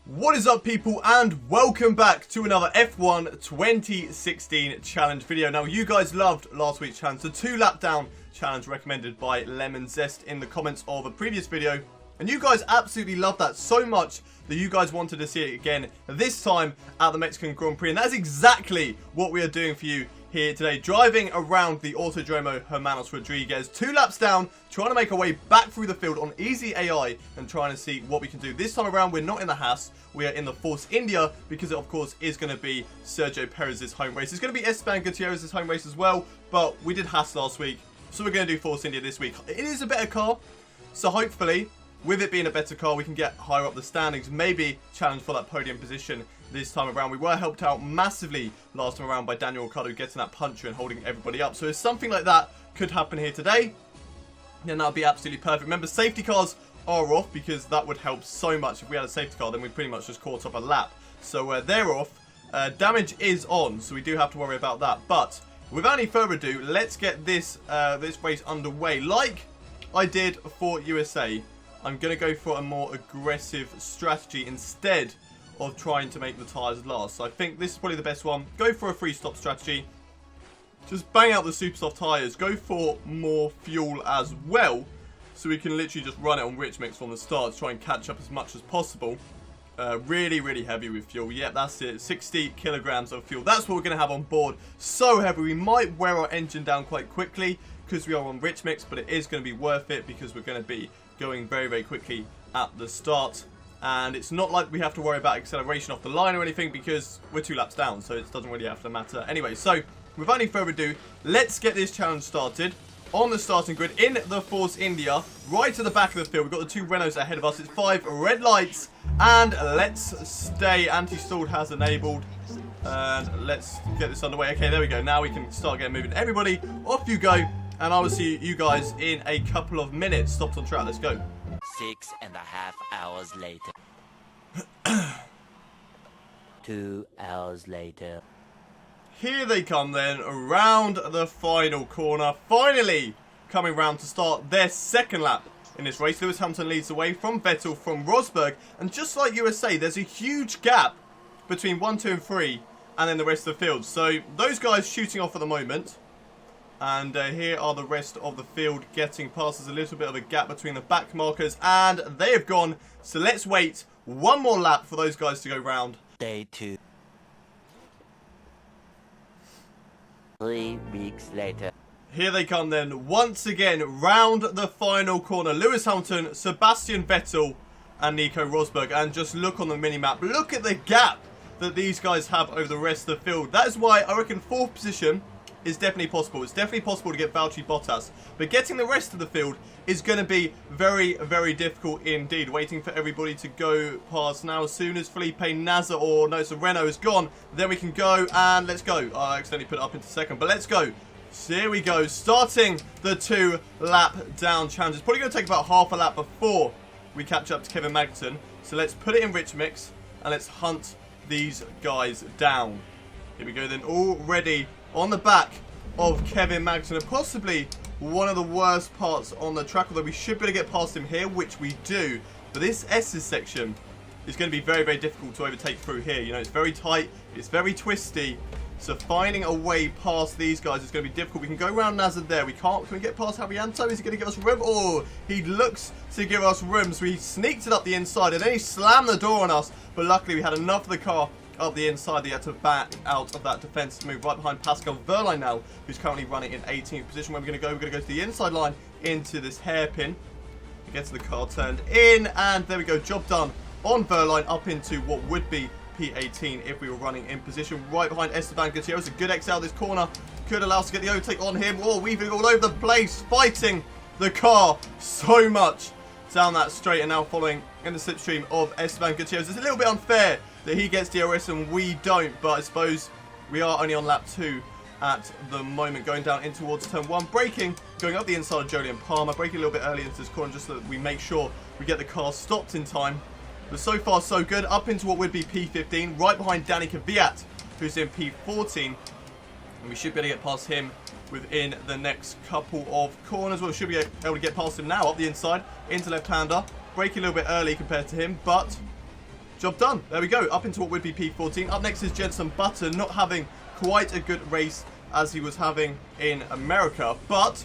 What is up, people, and welcome back to another F1 2016 challenge video. Now, you guys loved last week's challenge, the 2-lap down challenge recommended by Lemon Zest in the comments of a previous video. And you guys absolutely loved that so much that you guys wanted to see it again, this time at the Mexican Grand Prix. And that's exactly what we are doing for you here today, driving around the Autodromo Hermanos Rodriguez, 2 laps down, trying to make our way back through the field on easy AI and trying to see what we can do. This time around, we're not in the Haas, we are in the Force India, because it, of course, is going to be Sergio Perez's home race. It's going to be Esteban Gutierrez's home race as well, but we did Haas last week, so we're going to do Force India this week. It is a better car, so hopefully, with it being a better car, we can get higher up the standings, maybe challenge for that podium position this time around. We were helped out massively last time around by Daniel Ricciardo getting that puncher and holding everybody up. So if something like that could happen here today, then that would be absolutely perfect. Remember, safety cars are off because that would help so much. If we had a safety car, then we pretty much just caught up a lap. So they're off. Damage is on, so we do have to worry about that. But without any further ado, let's get this race underway. Like I did for USA, I'm going to go for a more aggressive strategy instead of trying to make the tyres last. So I think this is probably the best one. Go for a free stop strategy. Just bang out the super soft tyres. Go for more fuel as well, so we can literally just run it on rich mix from the start to try and catch up as much as possible. Really heavy with fuel. Yep, that's it. 60 kilograms of fuel. That's what we're going to have on board. So heavy. We might wear our engine down quite quickly because we are on rich mix, but it is going to be worth it because we're going to be going very quickly at the start. And it's not like we have to worry about acceleration off the line or anything because we're 2 laps down, so it doesn't really have to matter. Anyway, so without any further ado, let's get this challenge started on the starting grid in the Force India, right to the back of the field. We've got the 2 Renaults ahead of us. It's 5 red lights, and let's stay. Anti-stalled has enabled, and let's get this underway. Okay, there we go. Now we can start getting moving. Everybody, off you go, and I will see you guys in a couple of minutes. Stopped on track. Let's go. 6.5 hours later. 2 hours later. Here they come then, around the final corner. Finally coming round to start their second lap in this race. Lewis Hamilton leads the way from Vettel, from Rosberg. And just like USA, there's a huge gap between 1, 2 and 3 and then the rest of the field. So those guys shooting off at the moment. And here are the rest of the field getting past. There's a little bit of a gap between the back markers. And they have gone. So let's wait one more lap for those guys to go round. Day 2. 3 weeks later. Here they come then, once again, round the final corner. Lewis Hamilton, Sebastian Vettel, and Nico Rosberg. And just look on the mini-map. Look at the gap that these guys have over the rest of the field. That is why I reckon 4th position is definitely possible. It's definitely possible to get Valtteri Bottas. But getting the rest of the field is going to be very difficult indeed. Waiting for everybody to go past now. As soon as Felipe Nasr, or no, so Renault is gone, then we can go, and let's go. I accidentally put it up into second, but let's go. So here we go, starting the 2 lap down challenge. It's probably going to take about half a lap before we catch up to Kevin Magnussen. So let's put it in rich mix, and let's hunt these guys down. Here we go then, already on the back of Kevin Magnussen, and possibly one of the worst parts on the track, although we should be able to get past him here, which we do. But this S's section is going to be very difficult to overtake through here. You know, it's very tight, it's very twisty, so finding a way past these guys is going to be difficult. We can go around Nazar there. Can we get past Javianto? Is he going to give us room? Oh, he looks to give us room, so he sneaked it up the inside, and then he slammed the door on us, but luckily we had enough of the car up the inside. They had to back out of that defense to move right behind Pascal Wehrlein now, who's currently running in 18th position. Where we're going to go, we're going to go to the inside line into this hairpin. We get to the car turned in, and there we go, job done on Wehrlein up into what would be P18 if we were running in position right behind Esteban Gutierrez. A good XL this corner could allow us to get the overtake on him. Oh, weaving all over the place, fighting the car so much down that straight, and now following in the slipstream of Esteban Gutierrez. It's a little bit unfair that he gets DRS and we don't, but I suppose we are only on lap 2 at the moment, going down in towards turn 1, braking, going up the inside of Jolyon Palmer, braking a little bit early into this corner just so that we make sure we get the car stopped in time. But so far so good, up into what would be P15, right behind Danny Kvyat, who's in P14, and we should be able to get past him within the next couple of corners. Well, we should be able to get past him now, up the inside, into left-hander, braking a little bit early compared to him, but job done. There we go. Up into what would be P14. Up next is Jenson Button, not having quite a good race as he was having in America. But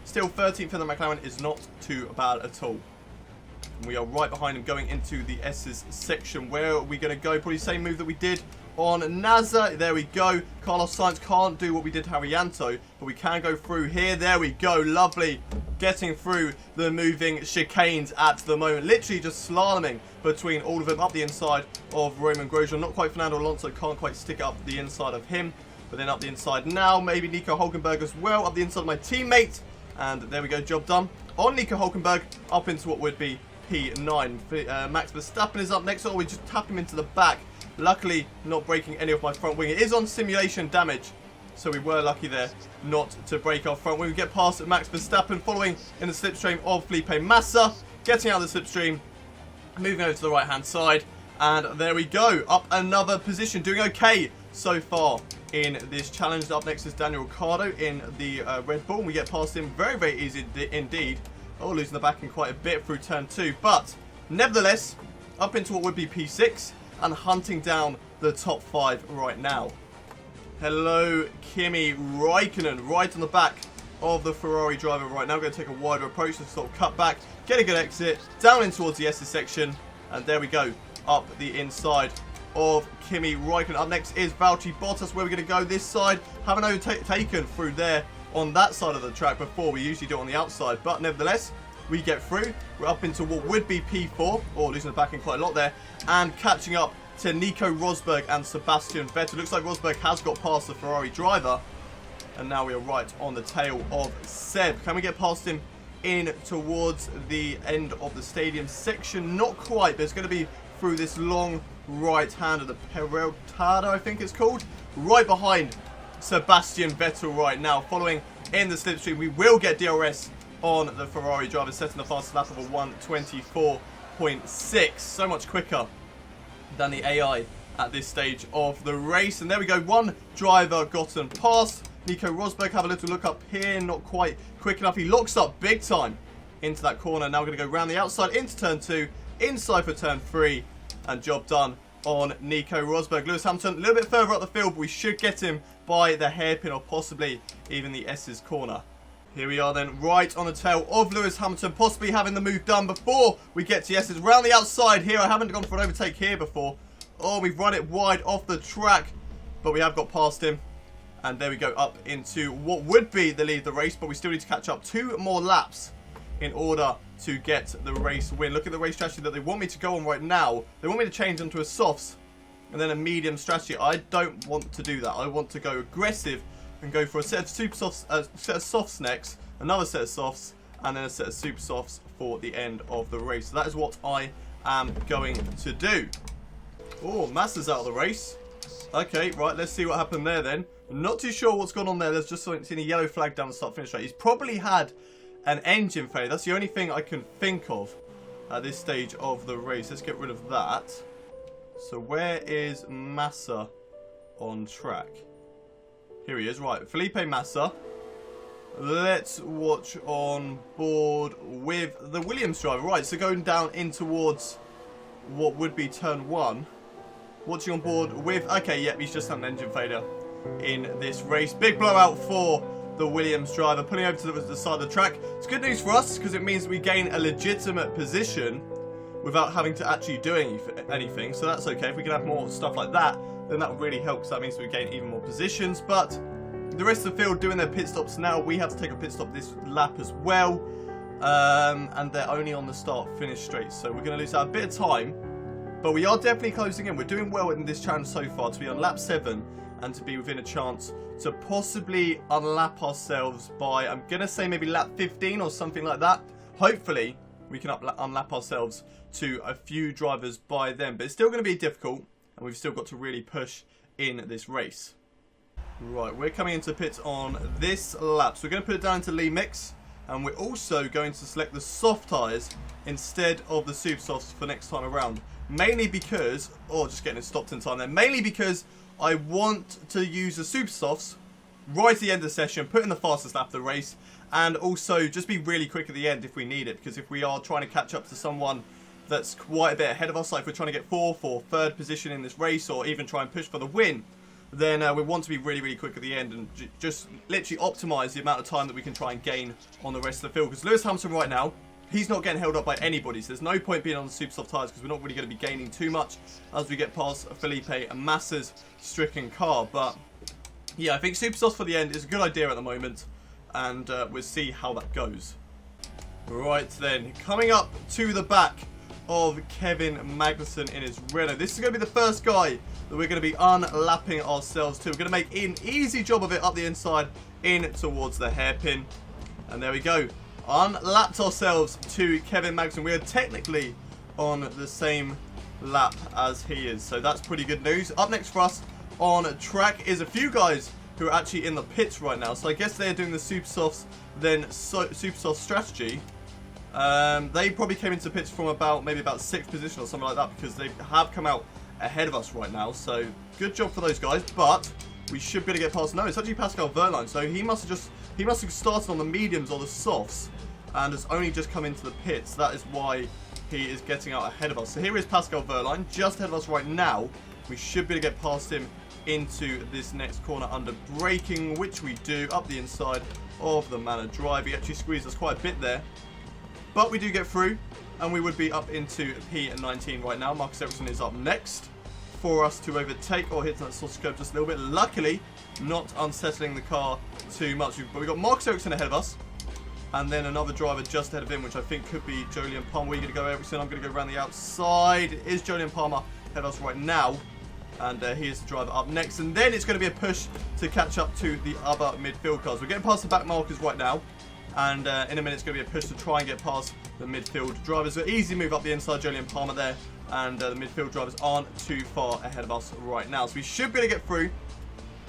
still, 13th in the McLaren is not too bad at all. And we are right behind him going into the S's section. Where are we going to go? Probably the same move that we did on NASA. There we go. Carlos Sainz can't do what we did to Haryanto, but we can go through here. There we go. Lovely. Getting through the moving chicanes at the moment. Literally just slaloming between all of them up the inside of Roman Grosjean. Not quite Fernando Alonso. Can't quite stick it up the inside of him. But then up the inside now. Maybe Nico Hülkenberg as well. Up the inside of my teammate. And there we go. Job done. On Nico Hülkenberg. Up into what would be P9. Max Verstappen is up next. Oh, we just tap him into the back. Luckily, not breaking any of my front wing. It is on simulation damage, so we were lucky there not to break our front wing. We get past Max Verstappen, following in the slipstream of Felipe Massa, getting out of the slipstream, moving over to the right-hand side, and there we go. Up another position, doing okay so far in this challenge. Up next is Daniel Ricciardo in the Red Bull. We get past him very, very easy indeed. Oh, losing the back in quite a bit through turn 2, but nevertheless, up into what would be P6. And hunting down the top 5 right now. Hello, Kimi Räikkönen, right on the back of the Ferrari driver right now. We're going to take a wider approach to sort of cut back, get a good exit, down in towards the S's section, and there we go, up the inside of Kimi Räikkönen. Up next is Valtteri Bottas, where we're going to go this side. Haven't overtaken through there on that side of the track before. We usually do it on the outside, but nevertheless, we get through. We're up into what would be P4, or losing the back in quite a lot there, and catching up to Nico Rosberg and Sebastian Vettel. Looks like Rosberg has got past the Ferrari driver, and now we are right on the tail of Seb. Can we get past him in towards the end of the stadium section? Not quite, but it's going to be through this long right hand of the Peraltada, I think it's called, right behind Sebastian Vettel right now. Following in the slipstream, we will get DRS on the Ferrari driver, setting the fastest lap of a 1:24.6. So much quicker than the AI at this stage of the race. And there we go, one driver gotten past. Nico Rosberg, have a little look up here, not quite quick enough. He locks up big time into that corner. Now we're going to go around the outside into turn 2, inside for turn 3, and job done on Nico Rosberg. Lewis Hamilton a little bit further up the field, but we should get him by the hairpin or possibly even the S's corner. Here we are then, right on the tail of Lewis Hamilton, possibly having the move done before we get to S's. Round the outside here, I haven't gone for an overtake here before. Oh, we've run it wide off the track, but we have got past him. And there we go, up into what would be the lead of the race, but we still need to catch up 2 more laps in order to get the race win. Look at the race strategy that they want me to go on right now. They want me to change onto a softs and then a medium strategy. I don't want to do that. I want to go aggressive and go for a set of super softs, set of softs next, another set of softs, and then a set of super softs for the end of the race. So that is what I am going to do. Oh, Massa's out of the race. Okay, right, let's see what happened there then. I'm not too sure what's gone on there. There's just seen a yellow flag down the start-finish straight. He's probably had an engine failure. That's the only thing I can think of at this stage of the race. Let's get rid of that. So where is Massa on track? Here he is, right. Felipe Massa. Let's watch on board with the Williams driver. Right, so going down in towards what would be turn 1. Watching on board with... Okay, yep, he's just had an engine failure in this race. Big blowout for the Williams driver. Pulling over to the side of the track. It's good news for us because it means we gain a legitimate position without having to actually do anything. So that's okay. If we can have more stuff like that, then that would really help because that means we gain even more positions. But the rest of the field doing their pit stops now. We have to take a pit stop this lap as well. And they're only on the start-finish straight. So we're going to lose out a bit of time. But we are definitely closing in. We're doing well in this challenge so far to be on lap 7 and to be within a chance to possibly unlap ourselves by, I'm going to say maybe lap 15 or something like that. Hopefully, we can unlap ourselves to a few drivers by then. But it's still going to be difficult, and we've still got to really push in this race. Right, we're coming into pits on this lap. So we're going to put it down into Lee Mix. And we're also going to select the soft tyres instead of the super softs for next time around. Mainly because, just getting it stopped in time there. Mainly because I want to use the super softs right at the end of the session, put in the fastest lap of the race, and also just be really quick at the end if we need it. Because if we are trying to catch up to someone that's quite a bit ahead of us. Like if we're trying to get 4th or 3rd position in this race, or even try and push for the win, then we want to be really, really quick at the end and just literally optimise the amount of time that we can try and gain on the rest of the field. Because Lewis Hamilton right now, he's not getting held up by anybody, so there's no point being on the super soft tyres because we're not really going to be gaining too much as we get past Felipe Massa's stricken car. But yeah, I think super soft for the end is a good idea at the moment, and we'll see how that goes. Right then, coming up to the back of Kevin Magnussen in his Renault. This is going to be the first guy that we're going to be unlapping ourselves to. We're going to make an easy job of it up the inside in towards the hairpin. And there we go. Unlapped ourselves to Kevin Magnussen. We are technically on the same lap as he is, so that's pretty good news. Up next for us on track is a few guys who are actually in the pits right now, so I guess they're doing the super softs, then super soft strategy. They probably came into the pits from maybe about 6th position or something like that, because they have come out ahead of us right now, so good job for those guys. But we should be able to get past. No, it's actually Pascal Wehrlein, so he must have started on the mediums or the softs and has only just come into the pits. That is why he is getting out ahead of us. So here is Pascal Wehrlein just ahead of us right now. We should be able to get past him into this next corner under braking, which we do up the inside of the Manor Drive. He actually squeezed us quite a bit there, but we do get through, and we would be up into P19 right now. Marcus Ericsson is up next for us to overtake, or hit that sausage curve just a little bit. Luckily, not unsettling the car too much. But we've got Marcus Ericsson ahead of us, and then another driver just ahead of him, which I think could be Jolyon Palmer. Where are you going to go, Ericsson? I'm going to go around the outside. It is Jolyon Palmer ahead of us right now, and he is the driver up next. And then it's going to be a push to catch up to the other midfield cars. We're getting past the back markers right now, and in a minute it's going to be a push to try and get past the midfield drivers. So easy move up the inside, Jolyon Palmer there, and the midfield drivers aren't too far ahead of us right now. So we should be able to get through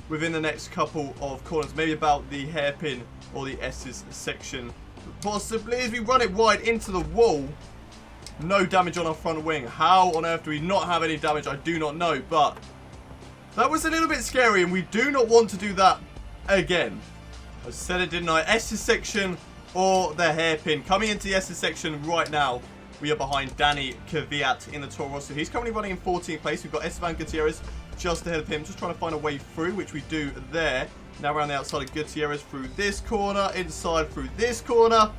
within the next couple of corners, maybe about the hairpin or the S's section, possibly, as we run it wide into the wall. No damage on our front wing. How on earth do we not have any damage? I do not know, but that was a little bit scary, and we do not want to do that again. I said it, didn't I? S's section or the hairpin. Coming into the S's section right now, we are behind Danny Kvyat in the Toro Rosso. He's currently running in 14th place. We've got Esteban Gutierrez just ahead of him, just trying to find a way through, which we do there. Now around the outside of Gutierrez through this corner, inside through this corner.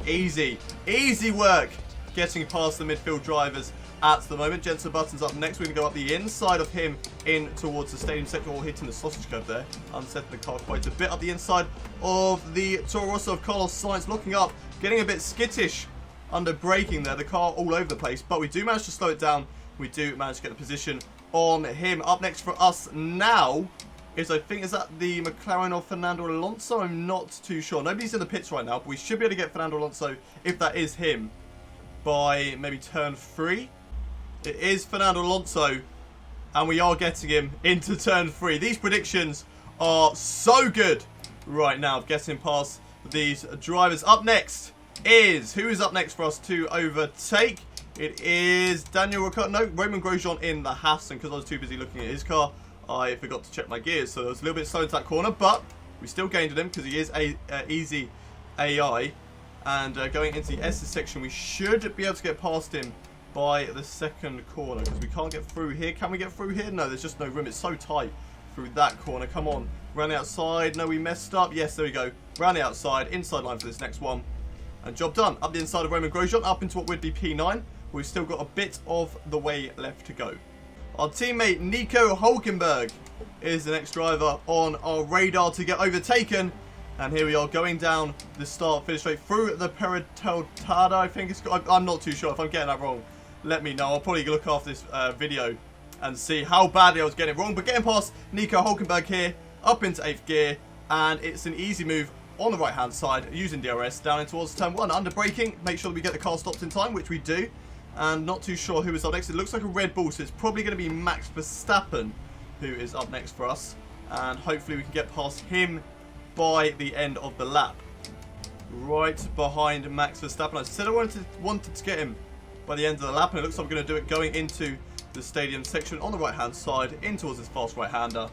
Easy, easy work getting past the midfield drivers at the moment. Jenson Button's up next. We're going to go up the inside of him in towards the stadium sector, or hitting the sausage curve there. Unsettling the car quite a bit up the inside of the Toro Rosso of Carlos Sainz, looking up, getting a bit skittish under braking there. The car all over the place, but we do manage to slow it down. We do manage to get the position on him. Up next for us now is, I think, is that the McLaren of Fernando Alonso? I'm not too sure. Nobody's in the pits right now, but we should be able to get Fernando Alonso, if that is him, by maybe turn 3. It is Fernando Alonso, and we are getting him into turn 3. These predictions are so good right now, getting past these drivers. Up next is, who is up next for us to overtake? It is Daniel Ricciardo. No, Romain Grosjean in the Haas, and because I was too busy looking at his car, I forgot to check my gears, so I was a little bit slow into that corner, but we still gained at him because he is a easy AI. And going into the S's section, we should be able to get past him by the second corner, because we can't get through here. Can we get through here? No, there's just no room. It's so tight through that corner. Come on. Round the outside. No, we messed up. Yes, there we go. Round the outside. Inside line for this next one. And job done. Up the inside of Romain Grosjean, up into what would be P9. We've still got a bit of the way left to go. Our teammate Nico Hulkenberg is the next driver on our radar to get overtaken. And here we are, going down the start finish straight through the Peritotada, I think it's called. I'm not too sure. If I'm getting that wrong, let me know. I'll probably look after this video and see how badly I was getting it wrong. But getting past Nico Hulkenberg here, up into 8th gear, and it's an easy move on the right-hand side, using DRS, down in towards turn 1. Under braking, make sure that we get the car stopped in time, which we do. And not too sure who is up next. It looks like a Red Bull, so it's probably going to be Max Verstappen who is up next for us. And hopefully we can get past him by the end of the lap. Right behind Max Verstappen. I said I wanted to get him by the end of the lap, and it looks like we're going to do it going into the stadium section on the right-hand side, in towards this fast right-hander.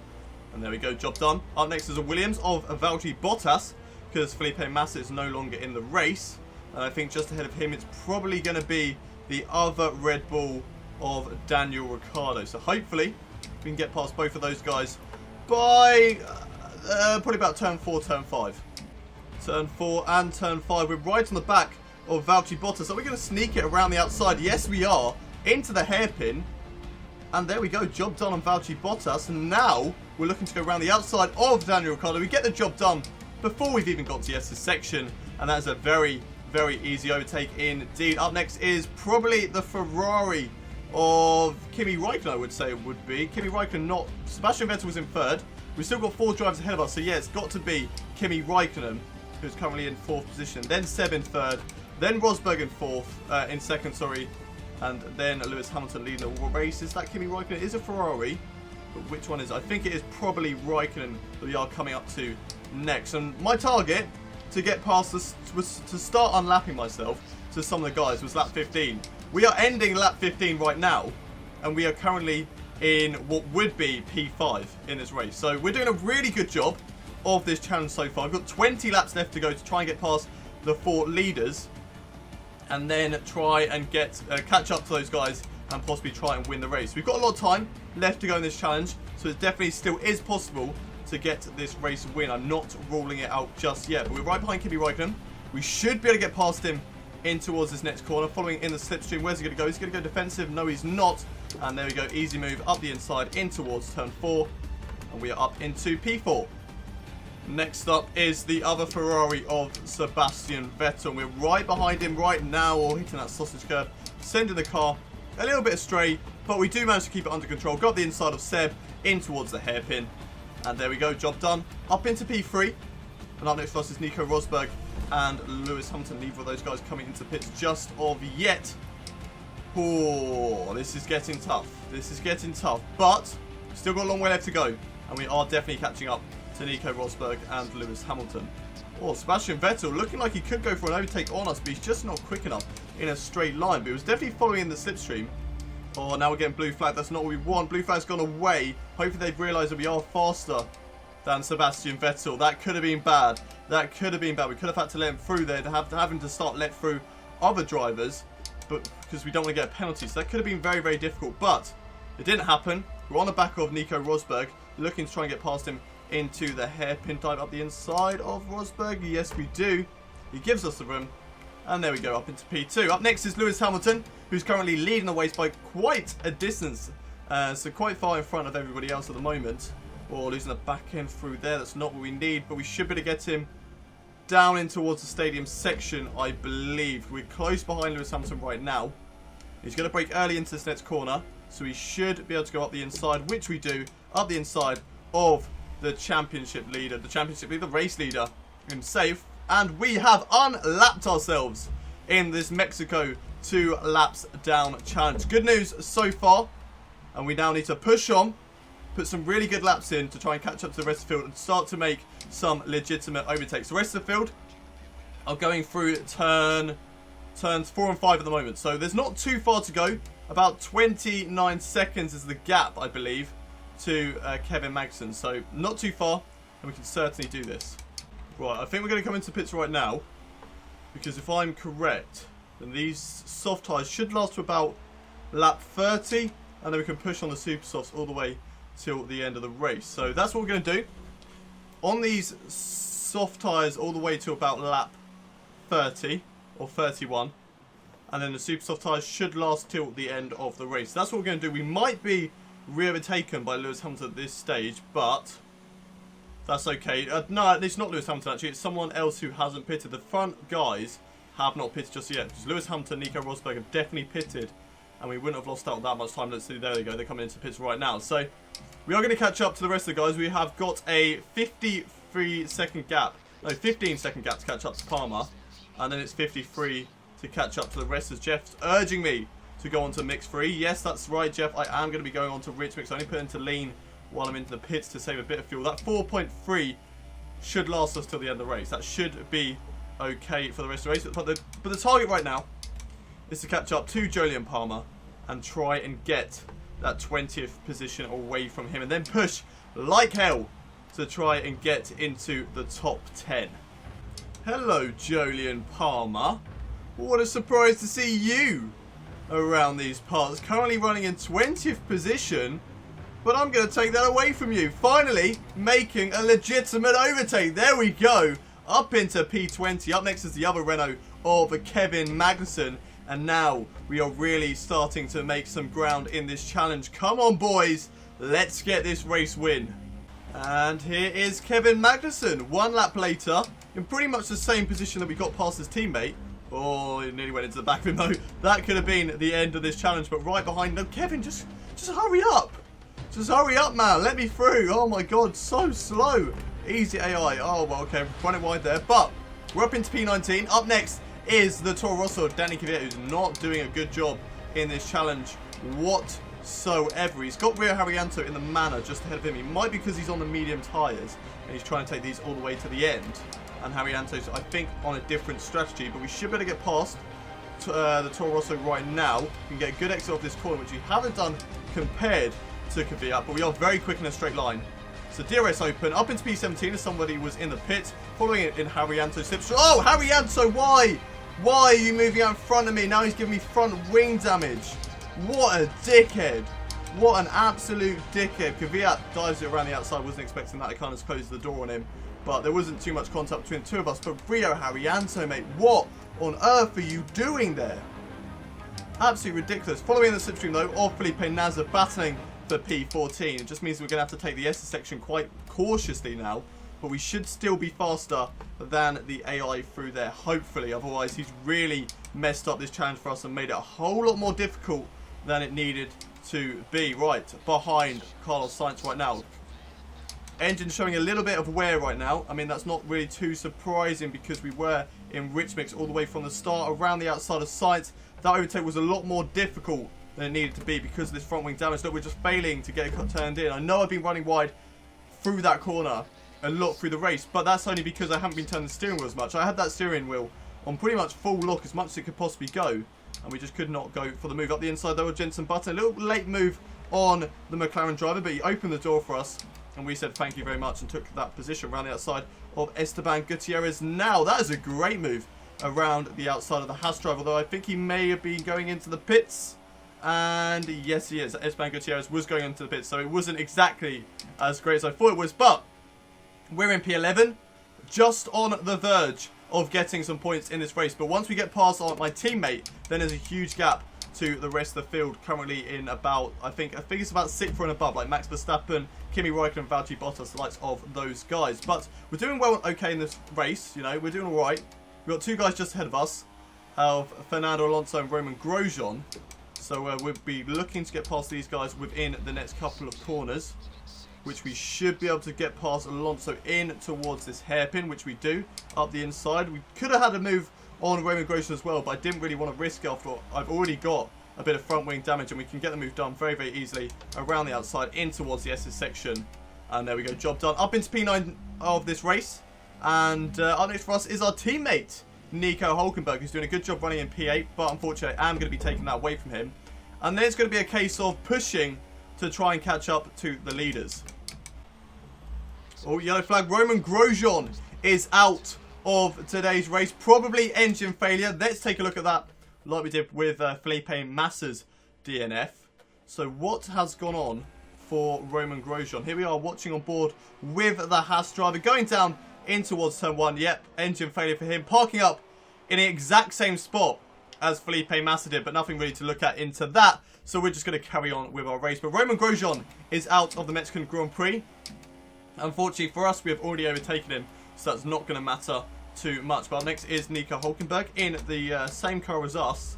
And there we go, job done. Up next is a Williams of Valtteri Bottas, because Felipe Massa is no longer in the race. And I think just ahead of him, it's probably going to be the other Red Bull of Daniel Ricciardo. So hopefully we can get past both of those guys by probably about turn 4, turn 5. Turn 4 and turn 5. We're right on the back of Valtteri Bottas. Are we going to sneak it around the outside? Yes, we are. Into the hairpin. And there we go. Job done on Valtteri Bottas. And now we're looking to go around the outside of Daniel Ricciardo. We get the job done before we've even got to Yes's section. And that is a very, very easy overtake indeed. Up next is probably the Ferrari of Kimi Raikkonen, I would say it would be. Kimi Raikkonen not... Sebastian Vettel was in third. We've still got 4 drivers ahead of us. So yeah, it's got to be Kimi Raikkonen, who's currently in 4th position. Then Seb in 3rd. Then Rosberg in 4th. In 2nd, sorry. And then Lewis Hamilton leading the race. Is that Kimi Raikkonen? It is a Ferrari. But which one is it? I think it is probably Raikkonen that we are coming up to next. And my target to get past this was to start unlapping myself to some of the guys was lap 15. We are ending lap 15 right now. And we are currently in what would be P5 in this race. So we're doing a really good job of this challenge so far. I've got 20 laps left to go to try and get past the 4 leaders. And then try and get catch up to those guys and possibly try and win the race. We've got a lot of time left to go in this challenge, so it definitely still is possible to get this race win. I'm not ruling it out just yet, but we're right behind Kimi Raikkonen. We should be able to get past him in towards this next corner, following in the slipstream. Where's he going to go? He's going to go defensive. No, he's not. And there we go. Easy move up the inside in towards turn 4. And we are up into P4. Next up is the other Ferrari of Sebastian Vettel. We're right behind him right now, or hitting that sausage curve, sending the car a little bit astray, but we do manage to keep it under control. Got the inside of Seb in towards the hairpin. And there we go, job done. Up into P3. And up next for us is Nico Rosberg and Lewis Hamilton. Neither of those guys coming into pits just of yet. Oh, this is getting tough. This is getting tough. But still got a long way left to go. And we are definitely catching up to Nico Rosberg and Lewis Hamilton. Oh, Sebastian Vettel looking like he could go for an overtake on us, but he's just not quick enough in a straight line. But he was definitely following in the slipstream. Oh, now we're getting blue flag. That's not what we want. Blue flag's gone away. Hopefully they've realised that we are faster than Sebastian Vettel. That could have been bad. That could have been bad. We could have had to let him through there, having to start let through other drivers, but because we don't want to get a penalty. So that could have been very, very difficult. But it didn't happen. We're on the back of Nico Rosberg, looking to try and get past him into the hairpin dive up the inside of Rosberg. Yes, we do. He gives us the room. And there we go, up into P2. Up next is Lewis Hamilton, who's currently leading the race by quite a distance. So quite far in front of everybody else at the moment. Or losing the back end through there. That's not what we need. But we should be able to get him down in towards the stadium section, I believe. We're close behind Lewis Hamilton right now. He's going to brake early into this next corner. So we should be able to go up the inside, which we do. Up the inside of the championship leader. The race leader himself. And we have unlapped ourselves in this Mexico 2 laps down challenge. Good news so far. And we now need to push on, put some really good laps in to try and catch up to the rest of the field and start to make some legitimate overtakes. The rest of the field are going through turns 4 and 5 at the moment. So there's not too far to go. About 29 seconds is the gap, I believe, to Kevin Magnussen. So not too far, and we can certainly do this. Right, I think we're going to come into pits right now, because if I'm correct, then these soft tyres should last to about lap 30, and then we can push on the super softs all the way till the end of the race. So that's what we're going to do. On these soft tyres all the way to about lap 30 or 31, and then the super soft tyres should last till the end of the race. That's what we're going to do. We might be re-overtaken by Lewis Hamilton at this stage, but that's okay. No, it's not Lewis Hamilton actually. It's someone else who hasn't pitted. The front guys have not pitted just yet. Because Lewis Hamilton, Nico Rosberg have definitely pitted, and we wouldn't have lost out that much time. Let's see. There they go. They're coming into pits right now. So we are going to catch up to the rest of the guys. We have got a 53-second gap. No, 15-second gap to catch up to Palmer, and then it's 53 to catch up to the rest. As Jeff's urging me to go on to mix 3. Yes, that's right, Jeff. I am going to be going on to rich mix. I only put into lean while I'm into the pits to save a bit of fuel. That 4.3 should last us till the end of the race. That should be okay for the rest of the race. But the target right now is to catch up to Jolyon Palmer and try and get that 20th position away from him, and then push like hell to try and get into the top 10. Hello, Jolyon Palmer. What a surprise to see you around these parts. Currently running in 20th position, but I'm going to take that away from you. Finally making a legitimate overtake. There we go. Up into P20. Up next is the other Renault of Kevin Magnussen. And now we are really starting to make some ground in this challenge. Come on, boys. Let's get this race win. And here is Kevin Magnussen. 1 lap later, in pretty much the same position that we got past his teammate. Oh, it nearly went into the back of him though. That could have been the end of this challenge, but right behind him. Kevin, just hurry up. Just hurry up, man. Let me through. Oh my god, so slow. Easy AI. Oh, well, okay. Running wide there. But we're up into P19. Up next is the Toro Rosso of Danny Kvyat, who's not doing a good job in this challenge whatsoever. He's got Rio Haryanto in the manor just ahead of him. He might be because he's on the medium tyres and he's trying to take these all the way to the end. And Haryanto's, I think, on a different strategy. But we should be able to get past the Toro Rosso right now. We can get a good exit off this corner, which we haven't done compared to Kvyat. But we are very quick in a straight line. So DRS open, up into P17 as somebody was in the pit, following it in Haryanto's slipstream. Oh, Haryanto, why? Why are you moving out in front of me? Now he's giving me front wing damage. What a dickhead. What an absolute dickhead. Kvyat dives it around the outside. Wasn't expecting that. I kind of closed the door on him. But there wasn't too much contact between the two of us. But Rio Haryanto, mate, what on earth are you doing there? Absolutely ridiculous. Following the slipstream, though, of Felipe Nasr battling for P14. It just means we're going to have to take the S section quite cautiously now. But we should still be faster than the AI through there, hopefully. Otherwise, he's really messed up this challenge for us and made it a whole lot more difficult than it needed to be. Right, behind Carlos Sainz right now. Engine showing a little bit of wear right now. I mean, that's not really too surprising because we were in rich mix all the way from the start around the outside of Sainz. That overtake was a lot more difficult than it needed to be because of this front wing damage. Look, we're just failing to get it turned in. I know I've been running wide through that corner a lot through the race, but that's only because I haven't been turning the steering wheel as much. I had that steering wheel on pretty much full lock as much as it could possibly go, and we just could not go for the move up the inside though with Jenson Button. A little late move on the McLaren driver, but he opened the door for us and we said thank you very much and took that position around the outside of Esteban Gutierrez. Now that is a great move around the outside of the Haas driver, although I think he may have been going into the pits. And yes, he is. Esteban Gutierrez was going into the pits, so it wasn't exactly as great as I thought it was. But we're in P11, just on the verge of getting some points in this race. But once we get past my teammate, then there's a huge gap to the rest of the field. Currently in about, I think it's about 6th and above, like Max Verstappen, Kimi Räikkönen, and Valtteri Bottas, the likes of those guys. But we're doing well, okay, in this race. You know, we're doing all right. We've got 2 guys just ahead of us, of Fernando Alonso and Roman Grosjean. So we'll be looking to get past these guys within the next couple of corners, which we should be able to get past Alonso in towards this hairpin, which we do, up the inside. We could have had a move on Roman Grosjean as well, but I didn't really want to risk it after all. I've already got a bit of front wing damage, and we can get the move done very, very easily around the outside in towards the S's section. And there we go, job done. Up into P9 of this race. And up next for us is our teammate, Nico Hülkenberg, who's doing a good job running in P8, but unfortunately I am going to be taking that away from him. And then it's going to be a case of pushing to try and catch up to the leaders. Oh, yellow flag. Roman Grosjean is out of today's race. Probably engine failure. Let's take a look at that like we did with Felipe Massa's DNF. So what has gone on for Roman Grosjean? Here we are watching on board with the Haas driver going down in towards turn 1. Yep, engine failure for him. Parking up in the exact same spot as Felipe Massa did, but nothing really to look at into that. So we're just going to carry on with our race. But Roman Grosjean is out of the Mexican Grand Prix. Unfortunately for us, we have already overtaken him, so that's not going to matter too much. But next is Nico Hülkenberg in the same car as us.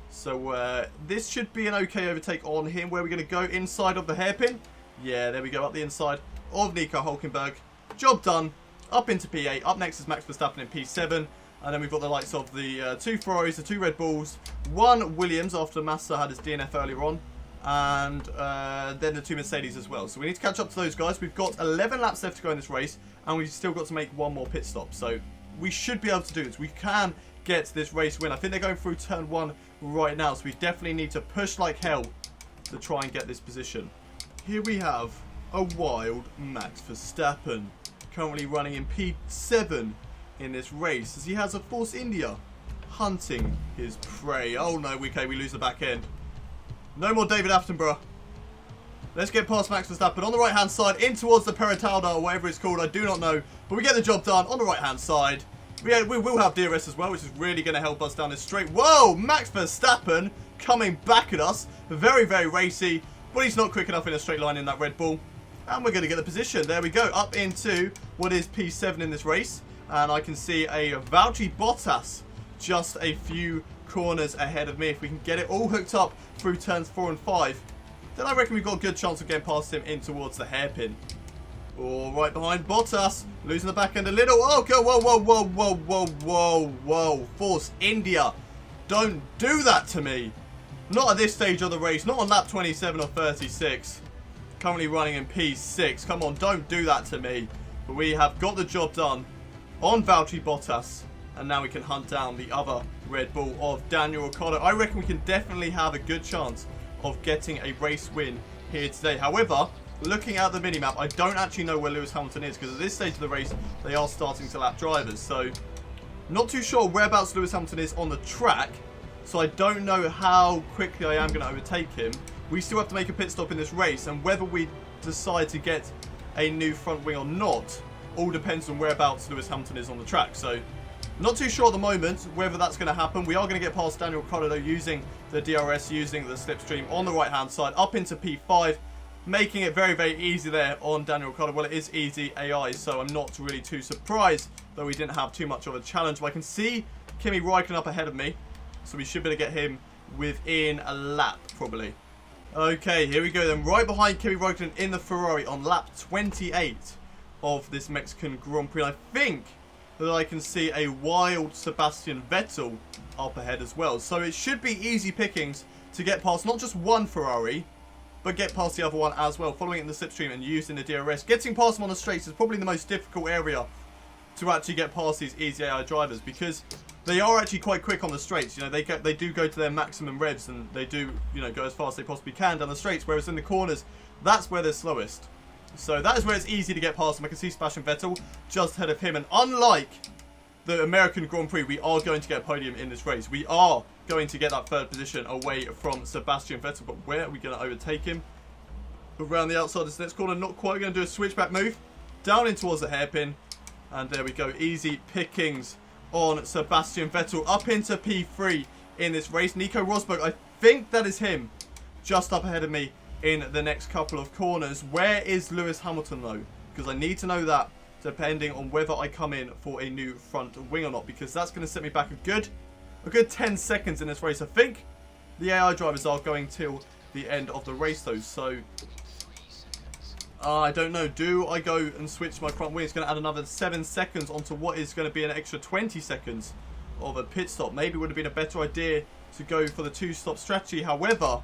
So this should be an okay overtake on him. Where we're going to go inside of the hairpin. Yeah, there we go, up the inside of Nico Hülkenberg. Job done. Up into P8. Up next is Max Verstappen in P7. And then we've got the likes of the 2 Ferraris, the 2 Red Bulls, 1 Williams after Massa had his DNF earlier on, and then the 2 Mercedes as well. So we need to catch up to those guys. We've got 11 laps left to go in this race, and we've still got to make 1 more pit stop. So we should be able to do this. We can get this race win. I think they're going through turn 1 right now, so we definitely need to push like hell to try and get this position. Here we have a wild Max Verstappen, currently running in P7 in this race, as he has a Force India hunting his prey. Oh no, okay, we lose the back end. No more David Attenborough. Let's get past Max Verstappen on the right hand side, in towards the Peritalda, or whatever it's called, I do not know. But we get the job done on the right hand side. We will have DRS as well, which is really going to help us down this straight. Whoa, Max Verstappen coming back at us. Very, very racy, but he's not quick enough in a straight line in that Red Bull. And we're going to get the position. There we go, up into what is P7 in this race. And I can see a Valtteri Bottas just a few corners ahead of me. If we can get it all hooked up through turns 4 and 5, then I reckon we've got a good chance of getting past him in towards the hairpin. All right behind Bottas, losing the back end a little. Oh, go, whoa, whoa, whoa, whoa, whoa, whoa, whoa. Force India, don't do that to me. Not at this stage of the race, not on lap 27 or 36. Currently running in P6. Come on, don't do that to me. But we have got the job done on Valtteri Bottas. And now we can hunt down the other Red Bull of Daniel Ricciardo. I reckon we can definitely have a good chance of getting a race win here today. However, looking at the minimap, I don't actually know where Lewis Hamilton is, because at this stage of the race, they are starting to lap drivers. So, not too sure whereabouts Lewis Hamilton is on the track. So I don't know how quickly I am going to overtake him. We still have to make a pit stop in this race, and whether we decide to get a new front wing or not, all depends on whereabouts Lewis Hamilton is on the track. So, not too sure at the moment whether that's going to happen. We are going to get past Daniel Ricciardo though, using the DRS, using the slipstream on the right hand side, up into P5, making it very, very easy there on Daniel Ricciardo. Well, it is easy AI, so I'm not really too surprised, though we didn't have too much of a challenge. But I can see Kimi Räikkönen up ahead of me, so we should be able to get him within a lap, probably. Okay, here we go then. Right behind Kimi Räikkönen in the Ferrari on lap 28 of this Mexican Grand Prix. And I think that I can see a wild Sebastian Vettel up ahead as well. So it should be easy pickings to get past not just one Ferrari, but get past the other one as well, following it in the slipstream and using the DRS. Getting past them on the straights is probably the most difficult area to actually get past these easy AI drivers, because they are actually quite quick on the straights. You know, they do go to their maximum revs, and they do, you know, go as fast as they possibly can down the straights, whereas in the corners, that's where they're slowest. So that is where it's easy to get past them. I can see Sebastian Vettel just ahead of him. And unlike the American Grand Prix, we are going to get a podium in this race. We are going to get that third position away from Sebastian Vettel. But where are we going to overtake him? Around the outside of this next corner. Not quite going to do a switchback move. Down in towards the hairpin. And there we go. Easy pickings on Sebastian Vettel. Up into P3 in this race. Nico Rosberg, I think that is him. Just up ahead of me in the next couple of corners. Where is Lewis Hamilton though? Because I need to know that, depending on whether I come in for a new front wing or not, because that's going to set me back a good 10 seconds in this race. I think the AI drivers are going till the end of the race though, so I don't know. Do I go and switch my front wing? It's going to add another 7 seconds onto what is going to be an extra 20 seconds of a pit stop. Maybe it would have been a better idea to go for the two-stop strategy. However,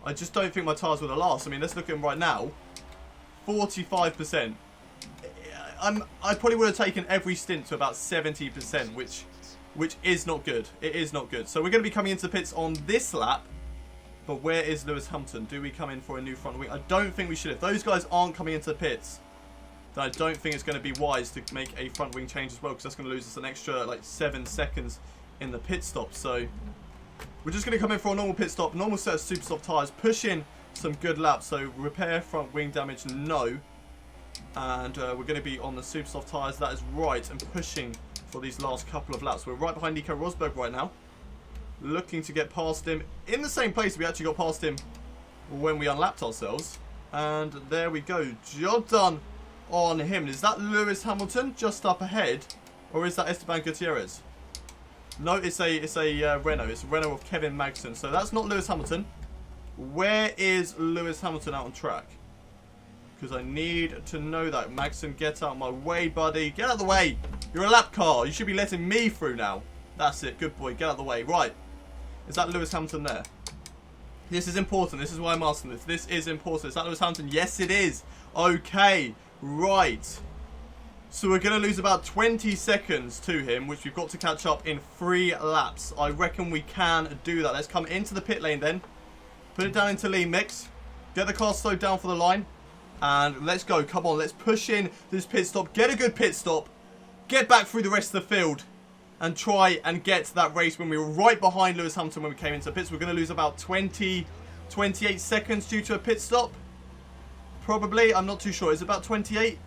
I just don't think my tyres will last. I mean, let's look at them right now. 45%. I probably would have taken every stint to about 70%, which is not good. It is not good. So we're going to be coming into the pits on this lap. But where is Lewis Hamilton? Do we come in for a new front wing? I don't think we should. If those guys aren't coming into the pits, then I don't think it's going to be wise to make a front wing change as well, because that's going to lose us an extra like 7 seconds in the pit stop. So we're just going to come in for a normal pit stop, normal set of super soft tyres, push in some good laps. So repair front wing damage, no. And we're going to be on the super soft tyres, that is right, and pushing for these last couple of laps. We're right behind Nico Rosberg right now, looking to get past him in the same place we actually got past him when we unlapped ourselves. And there we go, job done on him. Is that Lewis Hamilton just up ahead, or is that Esteban Gutierrez? No, it's a Renault. It's a Renault of Kevin Magnussen. So that's not Lewis Hamilton. Where is Lewis Hamilton out on track? Because I need to know that. Magnussen, get out of my way, buddy. Get out of the way. You're a lap car. You should be letting me through now. That's it. Good boy. Get out of the way. Right. Is that Lewis Hamilton there? This is important. This is why I'm asking this. This is important. Is that Lewis Hamilton? Yes, it is. Okay. Right. So we're going to lose about 20 seconds to him, which we've got to catch up in 3 laps. I reckon we can do that. Let's come into the pit lane then. Put it down into lean mix. Get the car slowed down for the line. And let's go. Come on, let's push in this pit stop. Get a good pit stop. Get back through the rest of the field. and try and get that race when we were right behind Lewis Hamilton when we came into the pits. We're going to lose about 28 seconds due to a pit stop. Probably. I'm not too sure. Is it about 28?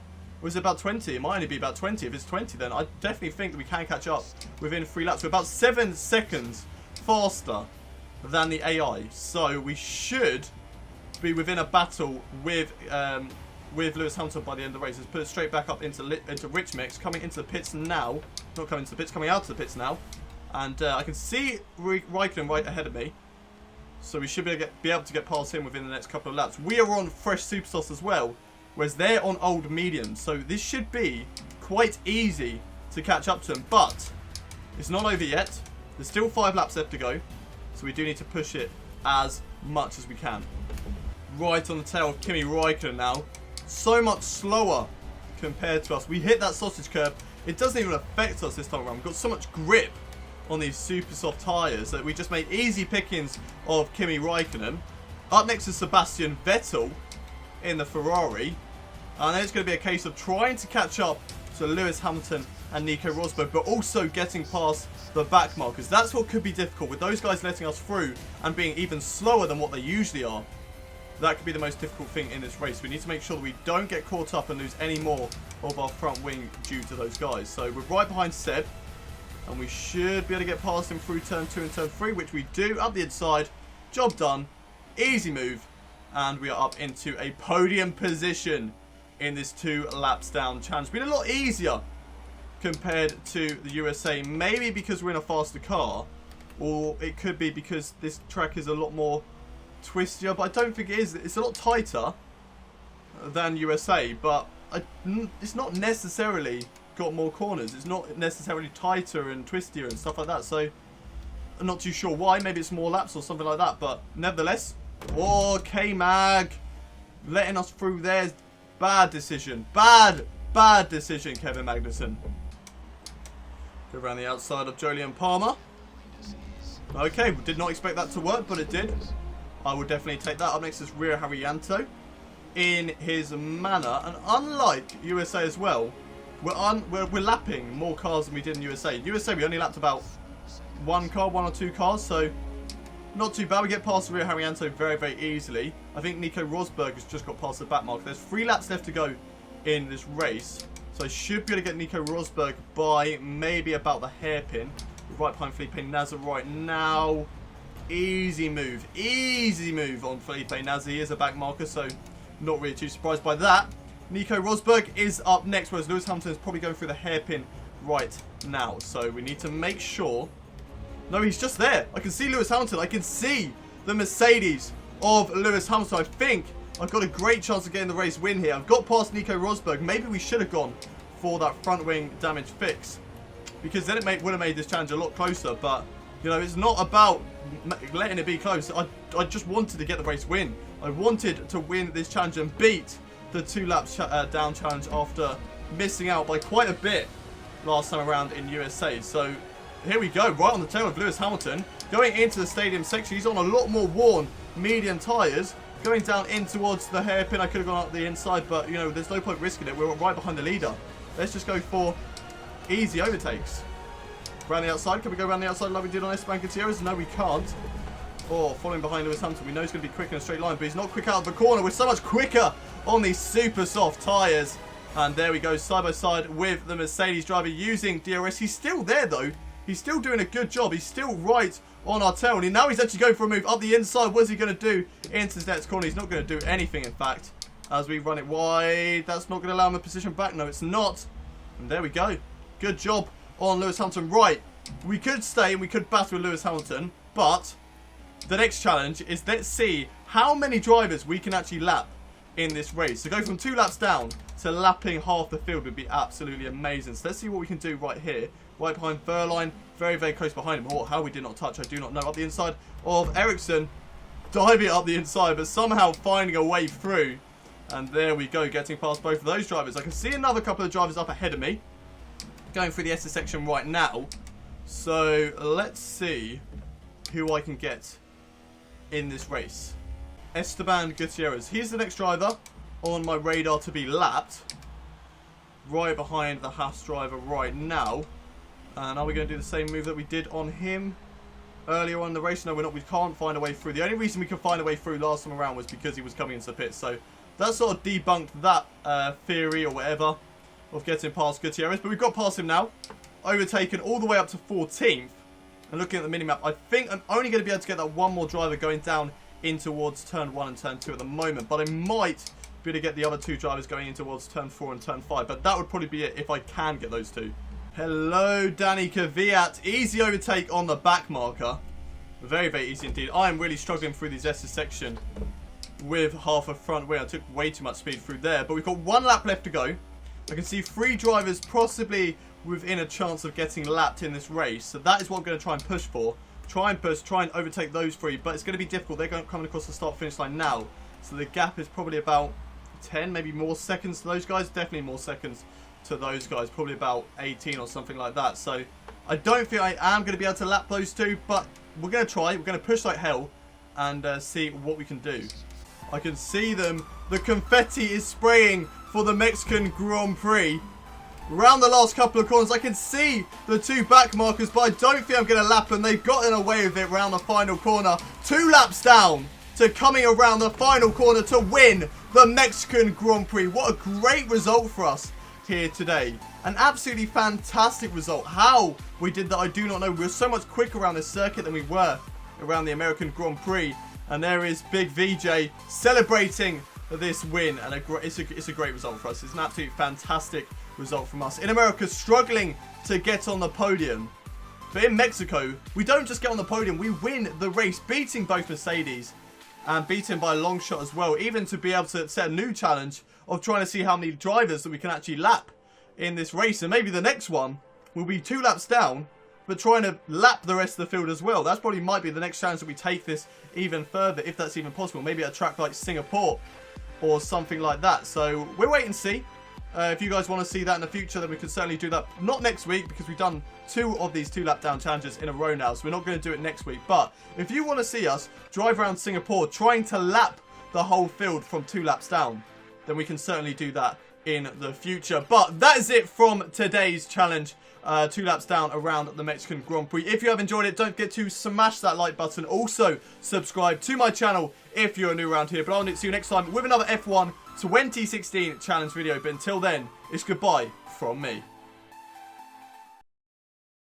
Or is it about 20? It might only be about 20. If it's 20, then I definitely think that we can catch up within 3 laps. We're about 7 seconds faster than the AI. So we should be within a battle with Lewis Hamilton by the end of the race. Let's put it straight back up into Rich Mix. Coming into the pits now. Not coming into the pits, coming out of the pits now. And I can see Raikkonen right ahead of me. So we should be able to get past him within the next couple of laps. We are on fresh Supersofts as well, whereas they're on old mediums. So this should be quite easy to catch up to them. But it's not over yet. There's still 5 laps left to go. So we do need to push it as much as we can. Right on the tail of Kimi Raikkonen now. So much slower compared to us. We hit that sausage curb. It doesn't even affect us this time around. We've got so much grip on these super soft tyres that we just made easy pickings of Kimi Raikkonen. Up next is Sebastian Vettel in the Ferrari. And then it's going to be a case of trying to catch up to Lewis Hamilton and Nico Rosberg, but also getting past the back markers. That's what could be difficult, with those guys letting us through and being even slower than what they usually are. That could be the most difficult thing in this race. We need to make sure that we don't get caught up and lose any more of our front wing due to those guys. So we're right behind Seb, and we should be able to get past him through turn 2 and turn 3, which we do. Up the inside, job done, easy move, and we are up into a podium position in this 2 laps down challenge. Been a lot easier compared to the USA, maybe because we're in a faster car, or it could be because this track is a lot more twistier, but I don't think it is. It's a lot tighter than USA, but it's not necessarily got more corners. It's not necessarily tighter and twistier and stuff like that, so I'm not too sure why. Maybe it's more laps or something like that, but nevertheless. Oh, K-Mag letting us through there. Bad decision. Bad decision, Kevin Magnussen. Go around the outside of Jolyon Palmer. Okay, we did not expect that to work, but it did. I would definitely take that. Up next is Rio Haryanto in his manner. And unlike USA as well, we're lapping more cars than we did in USA. In USA, we only lapped about 1 or 2 cars, so not too bad. We get past Rio Haryanto very, very easily. I think Nico Rosberg has just got past the back mark. There's 3 laps left to go in this race, so I should be able to get Nico Rosberg by maybe about the hairpin. We're right behind Felipe Nasr right now. Easy move on Felipe Nasr. He is a back marker, so not really too surprised by that. Nico Rosberg is up next, whereas Lewis Hamilton is probably going through the hairpin right now. So we need to make sure. No, he's just there. I can see Lewis Hamilton. I can see the Mercedes of Lewis Hamilton. I think I've got a great chance of getting the race win here. I've got past Nico Rosberg. Maybe we should have gone for that front wing damage fix, because then it would have made this challenge a lot closer. But, you know, it's not about letting it be close. I just wanted to get the race win. I wanted to win this challenge and beat the 2 laps down challenge after missing out by quite a bit last time around in USA. So here we go, right on the tail of Lewis Hamilton, going into the stadium section. He's on a lot more worn medium tyres, going down in towards the hairpin. I could have gone up the inside, but, you know, there's no point risking it. We're right behind the leader. Let's just go for easy overtakes. Around the outside. Can we go around the outside like we did on Esteban Gutierrez? No, we can't. Oh, following behind Lewis Hamilton. We know he's going to be quick in a straight line, but he's not quick out of the corner. We're so much quicker on these super soft tyres. And there we go, side by side with the Mercedes driver using DRS. He's still there, though. He's still doing a good job. He's still right on our tail. And now he's actually going for a move up the inside. What's he going to do into his next corner? He's not going to do anything, in fact, as we run it wide. That's not going to allow him a position back. No, it's not. And there we go. Good job on Lewis Hamilton. Right, we could stay and we could battle with Lewis Hamilton, but the next challenge is, let's see how many drivers we can actually lap in this race. So go from 2 laps down to lapping half the field would be absolutely amazing. So let's see what we can do right here. Right behind Verline, very, very close behind him. Oh, how we did not touch, I do not know. Up the inside of Ericsson, diving up the inside, but somehow finding a way through. And there we go, getting past both of those drivers. I can see another couple of drivers up ahead of me, going through the SS section right now. So let's see who I can get in this race. Esteban Gutierrez. He's the next driver on my radar to be lapped. Right behind the Haas driver right now. And are we going to do the same move that we did on him earlier on in the race? No, we're not. We can't find a way through. The only reason we could find a way through last time around was because he was coming into the pit. So that sort of debunked that theory or whatever of getting past Gutierrez. But we've got past him now. Overtaken all the way up to 14th. And looking at the minimap, I think I'm only going to be able to get that one more driver going down in towards turn 1 and turn 2 at the moment. But I might be able to get the other 2 drivers going in towards turn 4 and turn 5. But that would probably be it if I can get those 2. Hello, Danny Kvyat. Easy overtake on the back marker. Very, very easy indeed. I am really struggling through these S's section with half a front wheel. I took way too much speed through there. But we've got 1 lap left to go. I can see 3 drivers possibly within a chance of getting lapped in this race. So that is what I'm going to try and push for. Try and push, try and overtake those 3. But it's going to be difficult. They're coming across the start-finish line now. So the gap is probably about 10, maybe more seconds to those guys. Definitely more seconds to those guys. Probably about 18 or something like that. So I don't think I am going to be able to lap those 2. But we're going to try. We're going to push like hell and see what we can do. I can see them. The confetti is spraying for the Mexican Grand Prix. Around the last couple of corners, I can see the 2 back markers, but I don't think I'm going to lap them. They've gotten away with it around the final corner. 2 laps down to coming around the final corner to win the Mexican Grand Prix. What a great result for us here today. An absolutely fantastic result. How we did that, I do not know. We were so much quicker around this circuit than we were around the American Grand Prix. And there is Big VJ celebrating this win. And it's a great result for us. It's an absolutely fantastic result from us. In America, struggling to get on the podium. But in Mexico, we don't just get on the podium. We win the race, beating both Mercedes. And beaten by a long shot as well. Even to be able to set a new challenge of trying to see how many drivers that we can actually lap in this race. And maybe the next one will be 2 laps down, but trying to lap the rest of the field as well. That's probably might be the next challenge that we take this even further, if that's even possible. Maybe at a track like Singapore or something like that. So we'll wait and see. If you guys want to see that in the future, then we can certainly do that. Not next week, because we've done 2 of these 2 lap down challenges in a row now. So we're not going to do it next week. But if you want to see us drive around Singapore trying to lap the whole field from 2 laps down, then we can certainly do that in the future. But that is it from today's challenge. 2 laps down around the Mexican Grand Prix. If you have enjoyed it, don't forget to smash that like button. Also, subscribe to my channel if you're new around here. But I'll see you next time with another F1 2016 challenge video. But until then, it's goodbye from me.